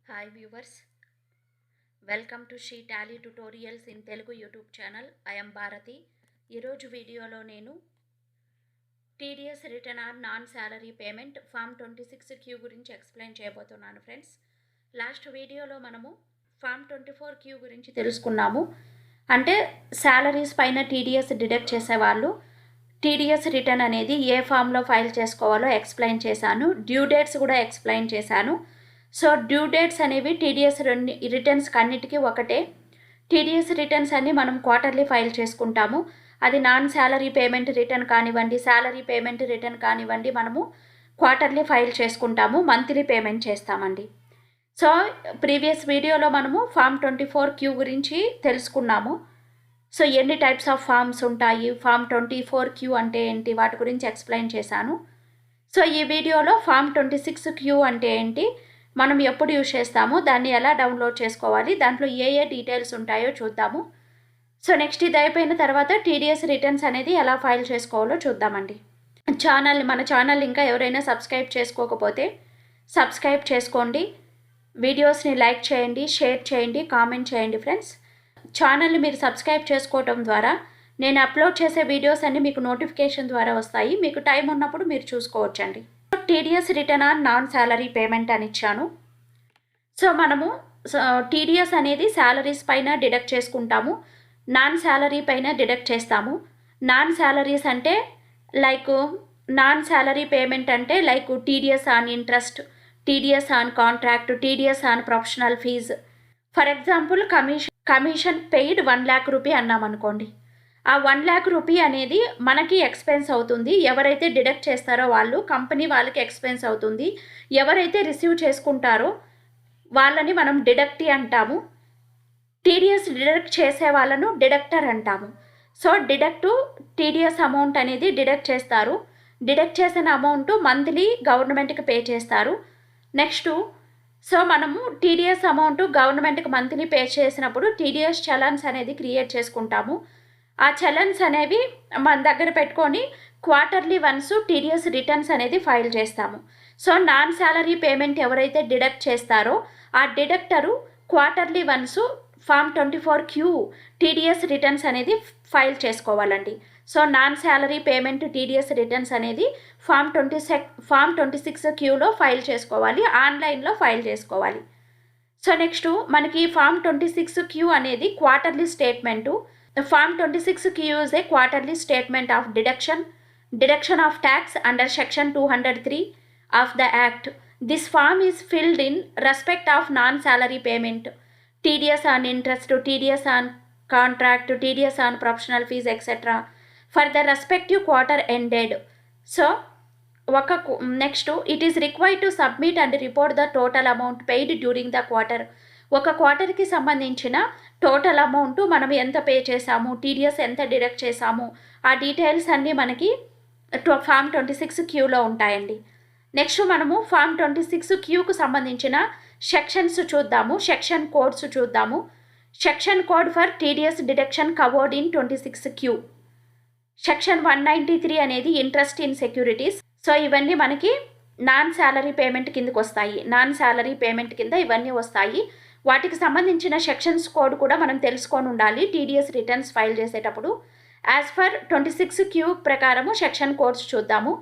Hi viewers, welcome to She Tally Tutorials in Telugu YouTube channel. I am Bharati. ఈరోజు వీడియోలో నేను TDS return on non salary payment form 26Q గురించి explain చేయబోతున్నాను friends. Last వీడియోలో మనము form 24Q గురించి తెలుసుకున్నాము. అంటే శాలరీస్ పైన టీడీఎస్ డిడక్ట్ చేసేవాళ్ళు టీడీఎస్ రిటర్న్ అనేది ఏ ఫామ్లో ఫైల్ చేసుకోవాలో ఎక్స్ప్లెయిన్ చేశాను. డ్యూ డేట్స్ కూడా ఎక్స్ప్లెయిన్ చేశాను. సో డ్యూ డేట్స్ అనేవి టీడీఎస్ రిటర్న్స్కి అన్నిటికీ ఒకటే. టీడీఎస్ రిటర్న్స్ అన్ని మనం క్వార్టర్లీ ఫైల్ చేసుకుంటాము. అది నాన్ శాలరీ పేమెంట్ రిటర్న్ కానివ్వండి, శాలరీ పేమెంట్ రిటర్న్ కానివ్వండి, మనము క్వార్టర్లీ ఫైల్ చేసుకుంటాము, మంత్లీ పేమెంట్ చేస్తామండి. సో ప్రీవియస్ వీడియోలో మనము ఫామ్ 24Q గురించి తెలుసుకున్నాము. సో ఎన్ని టైప్స్ ఆఫ్ ఫామ్స్ ఉంటాయి, ఫామ్ 24Q అంటే ఏంటి, వాటి గురించి ఎక్స్ప్లెయిన్ చేశాను. సో ఈ వీడియోలో ఫామ్ 26Q అంటే ఏంటి, మనం ఎప్పుడు యూజ్ చేస్తాము, దాన్ని ఎలా డౌన్లోడ్ చేసుకోవాలి, దాంట్లో ఏ డీటెయిల్స్ ఉంటాయో చూద్దాము. సో నెక్స్ట్ ఇది అయిపోయిన తర్వాత టీడీఎస్ రిటర్న్స్ అనేది ఎలా ఫైల్ చేసుకోవాలో చూద్దామండి. మన ఛానల్ ఇంకా ఎవరైనా సబ్స్క్రైబ్ చేసుకోకపోతే సబ్స్క్రైబ్ చేసుకోండి, వీడియోస్ని లైక్ చేయండి, షేర్ చేయండి, కామెంట్ చేయండి ఫ్రెండ్స్. ఛానల్ని మీరు సబ్స్క్రైబ్ చేసుకోవటం ద్వారా నేను అప్లోడ్ చేసే వీడియోస్ అన్నీ మీకు నోటిఫికేషన్ ద్వారా వస్తాయి. మీకు టైం ఉన్నప్పుడు మీరు చూసుకోవచ్చండి. TDS return on non salary payment అని ఇచ్చాను. సో మనము టీడీఎస్ అనేది శాలరీస్ పైన డిడక్ట్ చేసుకుంటాము, నాన్ శాలరీ పైన డిడక్ట్ చేస్తాము. నాన్ శాలరీస్ అంటే లైక్ నాన్ శాలరీ పేమెంట్ అంటే like TDS on interest, TDS on contract, TDS on professional fees. For example commission paid 1 lakh rupee అన్నామనుకోండి. ఆ 1 lakh రూపీ అనేది మనకి ఎక్స్పెన్స్ అవుతుంది. ఎవరైతే డిడక్ట్ చేస్తారో వాళ్ళు, కంపెనీ వాళ్ళకి ఎక్స్పెన్స్ అవుతుంది. ఎవరైతే రిసీవ్ చేసుకుంటారో వాళ్ళని మనం డిడక్టీ అంటాము. టీడీఎస్ డిడక్ట్ చేసే వాళ్ళను డిడక్టర్ అంటాము. సో టీడీఎస్ అమౌంట్ అనేది డిడక్ట్ చేస్తారు. డిడక్ట్ చేసిన అమౌంట్ మంత్లీ గవర్నమెంట్కి పే చేస్తారు. నెక్స్ట్ సో మనము టీడీఎస్ అమౌంట్ గవర్నమెంట్కి మంత్లీ పే చేసినప్పుడు టీడీఎస్ చలన్స్ అనేది క్రియేట్ చేసుకుంటాము. ఆ చలన్స్ అనేవి మన దగ్గర పెట్టుకొని క్వార్టర్లీ వన్స్ టీడీఎస్ రిటర్న్స్ అనేది ఫైల్ చేస్తాము. సో నాన్ శాలరీ పేమెంట్ ఎవరైతే డిడక్ట్ చేస్తారో ఆ deductor quarterly once form 24Q TDS returns అనేది ఫైల్ చేసుకోవాలండి. So non salary payment TDS returns అనేది ఫామ్ 26Qలో ఫైల్ చేసుకోవాలి, ఆన్లైన్లో ఫైల్ చేసుకోవాలి. సో నెక్స్ట్ మనకి ఫామ్ 26Q అనేది quarterly statement. Form 26Q is a quarterly statement of deduction of tax under section 203 of the Act. This form is filled in respect of non-salary payment, TDS on interest, TDS on contract, TDS on professional fees, etc. for the respective quarter ended. So, next, it is required to submit and report the total amount paid during the quarter. ఒక క్వార్టర్కి సంబంధించిన total amount మనం ఎంత pay చేసాము, TDS ఎంత deduct చేసాము, ఆ details అన్నీ మనకి ఫామ్ 26Qలో ఉంటాయండి. నెక్స్ట్ మనము ఫామ్ 26Qకు సంబంధించిన సెక్షన్స్ చూద్దాము, సెక్షన్ కోడ్స్ చూద్దాము. Section code for TDS deduction covered in 26Q. Section 193 అనేది ఇంట్రెస్ట్ ఇన్ సెక్యూరిటీస్. సో ఇవన్నీ మనకి నాన్ శాలరీ పేమెంట్ కిందకి వస్తాయి. నాన్ శాలరీ పేమెంట్ కింద ఇవన్నీ వస్తాయి. వాటికి సంబంధించిన సెక్షన్స్ కోడ్ కూడా మనం తెలుసుకొని ఉండాలి టీడీఎస్ రిటర్న్స్ ఫైల్ చేసేటప్పుడు. యాజ్ ఫర్ 26Q ప్రకారము సెక్షన్ కోడ్స్ చూద్దాము.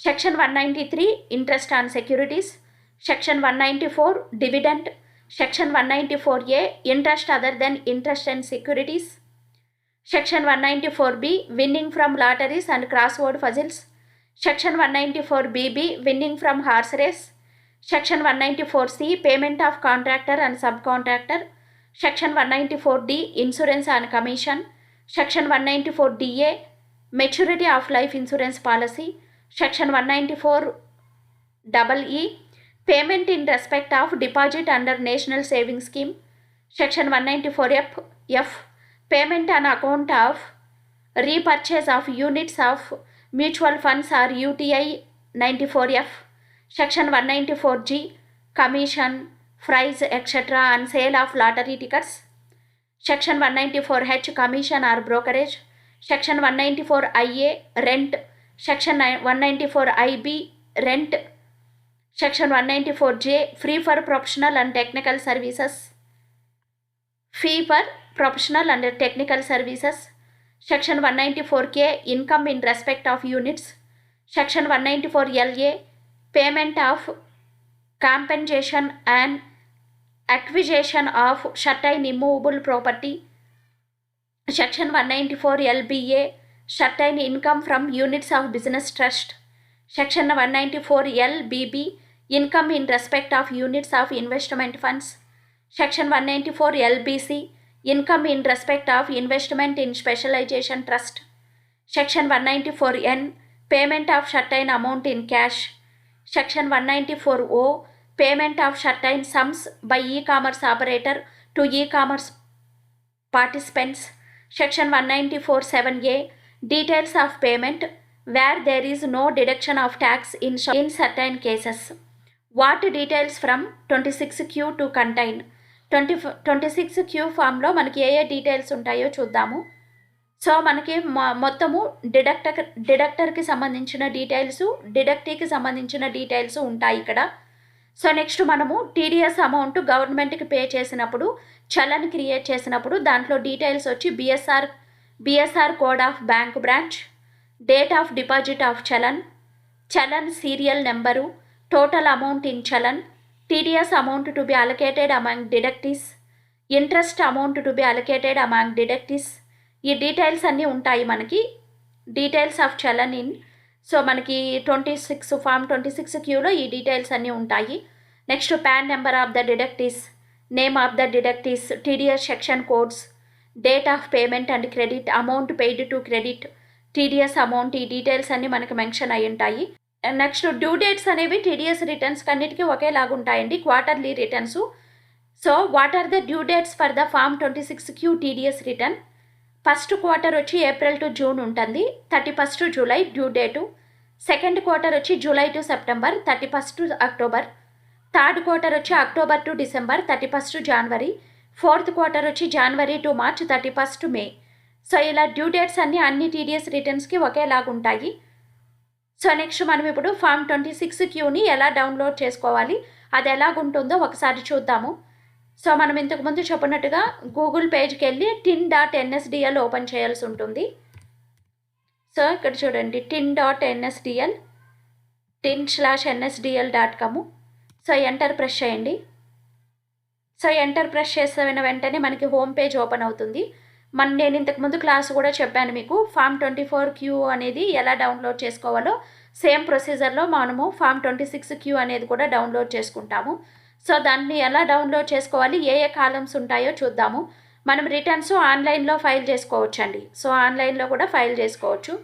Section 193 interest on securities, section 194 dividend, section 194A interest other than interest and securities, section 194B winning from lotteries and crossword puzzles, section 194BB winning from horse race, section 194C payment of contractor and sub contractor, section 194D insurance on commission, section 194DA maturity of life insurance policy, section 194EE payment in respect of deposit under national saving scheme, section 194F payment on account of repurchase of units of mutual funds or UTI 94F, section 194G commission, prize etcetera and sale of lottery tickets, section 194H commission or brokerage, section 194IA rent, section 194IB rent, Section 194J, free for professional and technical services. Fee for professional and technical services. Section 194K, income in respect of units. Section 194LA, payment of compensation and acquisition of certain immovable property. Section 194LBA, certain income from units of business trust. Section 194LBB, income in respect of units of investment funds. Section 194LBC, income in respect of investment in specialization trust. Section 194N, payment of certain amount in cash. Section 194O, payment of certain sums by e-commerce operator to e-commerce participants. Section 194(7)A, details of payment where there is no deduction of tax in certain cases. What details from 26Q to contain? 26Q ఫామ్లో మనకి ఏ details ఉంటాయో చూద్దాము. So మనకి మొత్తము డిడక్టర్కి సంబంధించిన details, డిడక్టీకి సంబంధించిన details ఉంటాయి ఇక్కడ. సో నెక్స్ట్ మనము టీడీఎస్ అమౌంట్ గవర్నమెంట్కి పే చేసినప్పుడు, చలన్ క్రియేట్ చేసినప్పుడు దాంట్లో డీటెయిల్స్ వచ్చి BSR code of bank branch, date of deposit of challan serial number, total amount in challan, TDS amount to be allocated among deductees, interest amount to be allocated among deductees. ఈ details అన్నీ ఉంటాయి మనకి. Details of challan in, so మనకి 26 form 26Qలో ఈ details అన్నీ ఉంటాయి. Next PAN number of the deductees, name of the deductees, TDS section codes, date of payment and credit, amount paid to credit, TDS amount, ఈ details అన్నీ మనకి mention అయి ఉంటాయి. నెక్స్ట్ డ్యూ డేట్స్ అనేవి టీడీఎస్ రిటర్న్స్ అన్నిటికీ ఒకేలాగా ఉంటాయండి, quarterly returns. So what are the due dates for the form 26Q TDS return? First quarter వచ్చి ఏప్రిల్ టు జూన్ ఉంటుంది, 31 July due date. Second quarter వచ్చి July to September, 31 October. Third quarter వచ్చి October to December, 31 January. Fourth quarter వచ్చి జనవరి to March, 31 May. So ఇలా due dates అన్ని TDS రిటర్న్స్కి ఒకేలాగా ఉంటాయి. So next మనం ఇప్పుడు ఫామ్ 26Qని ఎలా డౌన్లోడ్ చేసుకోవాలి, అది ఎలాగుంటుందో ఒకసారి చూద్దాము. సో మనం ఇంతకుముందు చెప్పినట్టుగా గూగుల్ పేజ్కి వెళ్ళి tin.nsdl ఓపెన్ చేయాల్సి ఉంటుంది. సో ఇక్కడ చూడండి, tin.nsdl, tin/nsdl.com. So enter press చేయండి. సో ఎంటర్ ప్రెస్ చేసిన వెంటనే మనకి హోమ్ పేజ్ ఓపెన్ అవుతుంది. నేను ఇంతకుముందు క్లాస్ కూడా చెప్పాను మీకు, ఫామ్ 24Q అనేది ఎలా డౌన్లోడ్ చేసుకోవాలో సేమ్ ప్రొసీజర్లో మనము ఫామ్ 26Q అనేది కూడా డౌన్లోడ్ చేసుకుంటాము. సో దాన్ని ఎలా డౌన్లోడ్ చేసుకోవాలి, ఏ కాలమ్స్ ఉంటాయో చూద్దాము. మనం రిటర్న్స్ ఆన్లైన్లో ఫైల్ చేసుకోవచ్చండి. సో ఆన్లైన్లో కూడా ఫైల్ చేసుకోవచ్చు.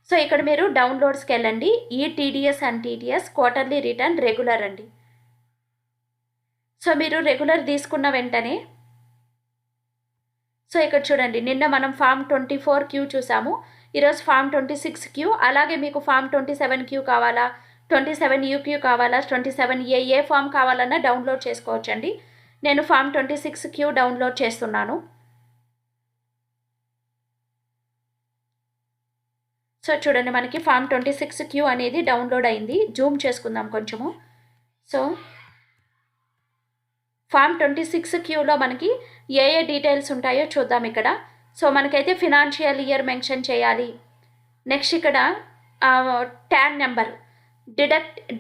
సో ఇక్కడ మీరు డౌన్లోడ్స్కి వెళ్ళండి. ఈ TDS and TDS quarterly return regular అండి. సో మీరు రెగ్యులర్ తీసుకున్న వెంటనే, సో ఇక్కడ చూడండి, నిన్న మనం ఫామ్ 24Q చూసాము, ఈరోజు ఫామ్ 26Q. అలాగే మీకు ఫామ్ 27Q కావాలా, 27UQ కావాలా, 27A ఏ ఫామ్ కావాలన్నా డౌన్లోడ్ చేసుకోవచ్చండి. నేను ఫామ్ 26Q డౌన్లోడ్ చేస్తున్నాను. సో చూడండి, మనకి ఫామ్ 26Q అనేది డౌన్లోడ్ అయింది. జూమ్ చేసుకుందాం కొంచెము. సో ఫామ్ 26Qలో మనకి ఏ డీటెయిల్స్ ఉంటాయో చూద్దాం ఇక్కడ. సో మనకైతే ఫినాన్షియల్ ఇయర్ మెన్షన్ చేయాలి. నెక్స్ట్ ఇక్కడ ట్యాన్ నెంబర్,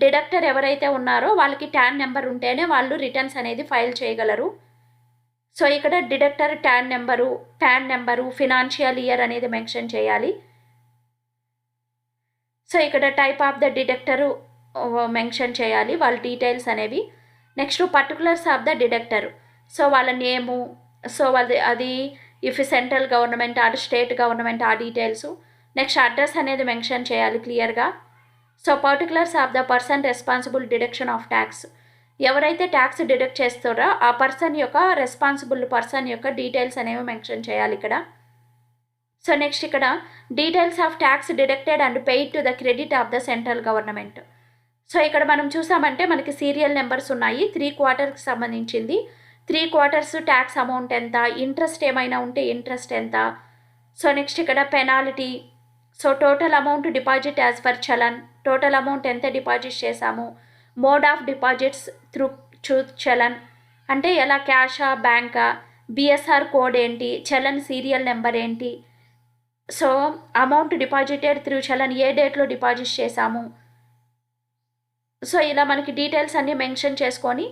డిడక్టర్ ఎవరైతే ఉన్నారో వాళ్ళకి ట్యాన్ నెంబర్ ఉంటేనే వాళ్ళు రిటర్న్స్ అనేది ఫైల్ చేయగలరు. సో ఇక్కడ deductor tan number, financial year అనేది మెన్షన్ చేయాలి. సో ఇక్కడ టైప్ ఆఫ్ ద డిడక్టరు మెన్షన్ చేయాలి, వాళ్ళ డీటెయిల్స్ అనేవి. Next particulars of the deductor, so వాళ్ళ నేము, సో అది if central government or state government ఆ డీటెయిల్స్. నెక్స్ట్ అడ్రస్ అనేది మెన్షన్ చేయాలి క్లియర్గా. So particulars of the person responsible deduction of tax, ఎవరైతే ట్యాక్స్ డిడక్ట్ చేస్తారో ఆ రెస్పాన్సిబుల్ పర్సన్ యొక్క డీటెయిల్స్ అనేవి మెన్షన్ చేయాలి ఇక్కడ. సో నెక్స్ట్ ఇక్కడ details of tax deducted and paid to the credit of the central government. So ఇక్కడ మనం చూసామంటే మనకి సీరియల్ నెంబర్స్ ఉన్నాయి, 3 క్వార్టర్కి సంబంధించింది. 3 క్వార్టర్స్ ట్యాక్స్ అమౌంట్ ఎంత, ఇంట్రెస్ట్ ఏమైనా ఉంటే ఇంట్రెస్ట్ ఎంత. సో నెక్స్ట్ ఇక్కడ penalty, so total amount deposit as per challan, total amount ఎంత డిపాజిట్ చేశాము, mode of deposits through challan అంటే ఎలా క్యాషా బ్యాంకా, బిఎస్ఆర్ కోడ్ ఏంటి, చలన్ సీరియల్ నెంబర్ ఏంటి, so amount deposited through challan ఏ డేట్లో డిపాజిట్ చేశాము, సో ఇలా మనకి డీటెయిల్స్ అన్నీ మెన్షన్ చేసుకొని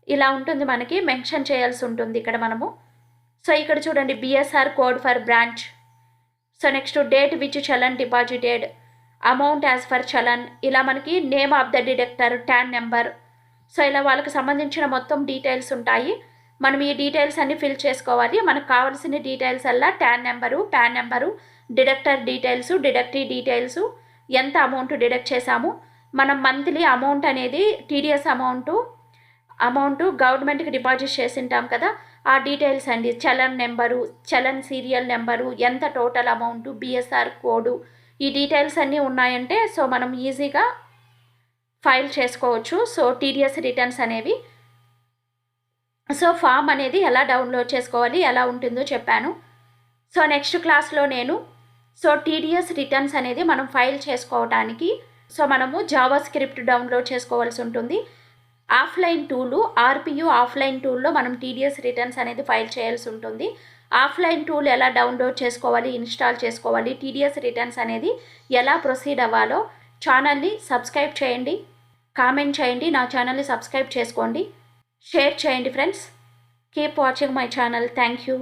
ఇలా ఉంటుంది, మనకి మెన్షన్ చేయాల్సి ఉంటుంది ఇక్కడ మనము. సో ఇక్కడ చూడండి BSR code for branch, so next date which challan deposited, amount as for challan, ఇలా మనకి name of the deductor, TAN number, so ఇలా వాళ్ళకి సంబంధించిన మొత్తం డీటెయిల్స్ ఉంటాయి. మనం ఈ డీటెయిల్స్ అన్ని ఫిల్ చేసుకోవాలి. మనకు కావాల్సిన డీటెయిల్స్ అలా TAN number, PAN number, deductor details, deductee details, ఎంత అమౌంట్ డిడక్ట్ చేశాము, మనం మంత్లీ అమౌంట్ అనేది టీడీఎస్ అమౌంట్ గవర్నమెంట్కి డిపాజిట్ చేసింటాం కదా, ఆ డీటెయిల్స్ అండి, challan number, challan serial number, ఎంత టోటల్ అమౌంట్, బిఎస్ఆర్ కోడు, ఈ డీటెయిల్స్ అన్నీ ఉన్నాయంటే సో మనం ఈజీగా ఫైల్ చేసుకోవచ్చు. సో టీడీఎస్ రిటర్న్స్ అనేవి, సో ఫామ్ అనేది ఎలా డౌన్లోడ్ చేసుకోవాలి, ఎలా ఉంటుందో చెప్పాను. సో నెక్స్ట్ క్లాస్లో నేను సో టీడీఎస్ రిటర్న్స్ అనేది మనం ఫైల్ చేసుకోవడానికి సో మనము జావా స్క్రిప్ట్ డౌన్లోడ్ చేసుకోవాల్సి ఉంటుంది. ఆఫ్లైన్ టూలు ఆర్పియు ఆఫ్లైన్ టూల్లో మనం టీడీఎస్ రిటర్న్స్ అనేది ఫైల్ చేయాల్సి ఉంటుంది. ఆఫ్లైన్ టూల్ ఎలా డౌన్లోడ్ చేసుకోవాలి, ఇన్స్టాల్ చేసుకోవాలి, టీడీఎస్ రిటర్న్స్ అనేది ఎలా ప్రొసీడ్ అవ్వాలో ఛానల్ని సబ్స్క్రైబ్ చేయండి, కామెంట్ చేయండి, నా ఛానల్ని సబ్స్క్రైబ్ చేసుకోండి, షేర్ చేయండి friends. Keep watching my channel. Thank you.